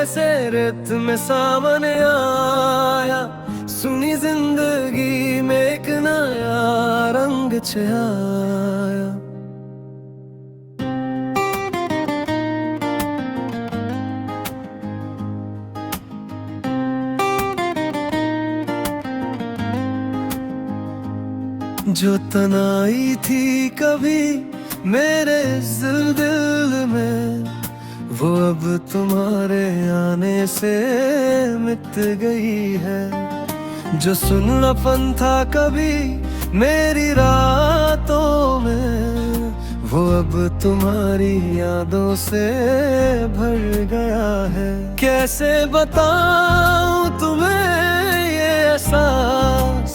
जैसे रेत में सावन आया, सुनी जिंदगी में एक नया रंग छाया। जो तनाई थी कभी मेरे इस दिल में, वो अब तुम्हारे आने से मिट गई है। जो सुननापन था कभी मेरी रातों में, वो अब तुम्हारी यादों से भर गया है। कैसे बताऊं तुम्हें ये एहसास,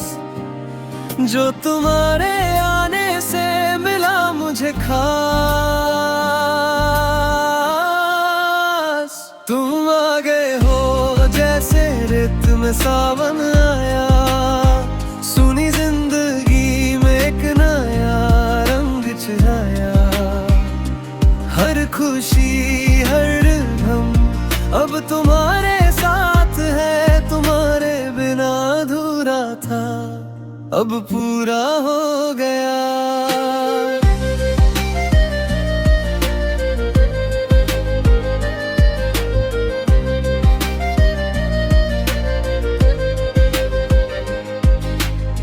जो तुम्हारे आने से मिला मुझे खास। तुम आ गए हो जैसे रेत में सावन आया, सुनी जिंदगी में एक नया रंग छाया। हर खुशी हर गम अब तुम्हारे साथ है, तुम्हारे बिना अधूरा था अब पूरा हो गया।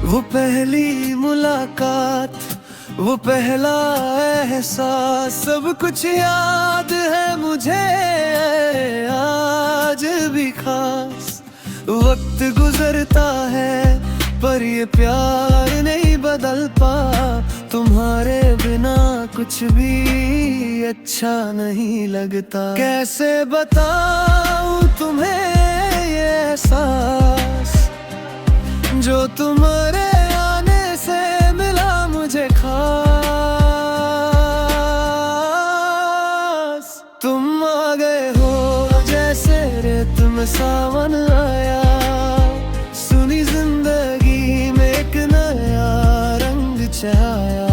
वो पहली मुलाकात, वो पहला एहसास, सब कुछ याद है मुझे आज भी खास। वक्त गुजरता है पर ये प्यार नहीं बदलता, तुम्हारे बिना कुछ भी अच्छा नहीं लगता। कैसे बताऊं तुम्हें ये एहसास, जो तुम्हारे आने से मिला मुझे खास। तुम आ गए हो जैसे रेत में सावन आया, सुनी जिंदगी में एक नया रंग छाया।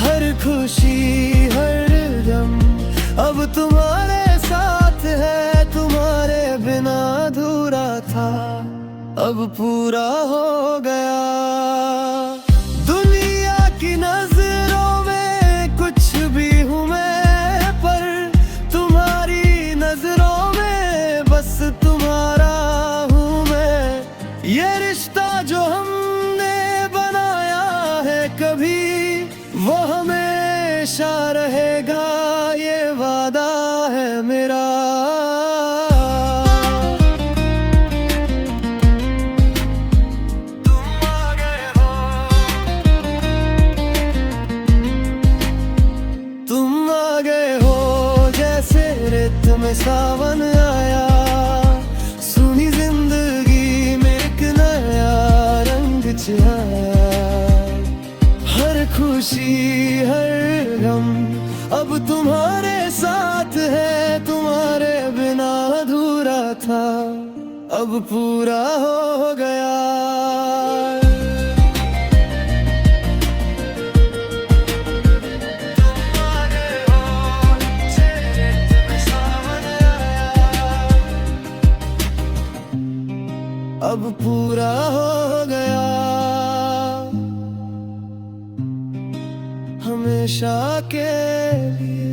हर खुशी हर गम अब तुम्हारे साथ है, तुम्हारे बिना अधूरा था अब पूरा हो गया। दुनिया की नजरों में कुछ भी हूँ मैं, पर तुम्हारी नजरों में बस तुम्हारा हूँ मैं। ये रिश्ता जो हमने बनाया है कभी, वो हमेशा रहेगा, ये वादा है मेरा। रेत में सावन आया, सुनी जिंदगी में एक नया रंग छाया। हर खुशी हर गम अब तुम्हारे साथ है, तुम्हारे बिना अधूरा था अब पूरा हो गया। अब पूरा हो गया, हमेशा के लिए।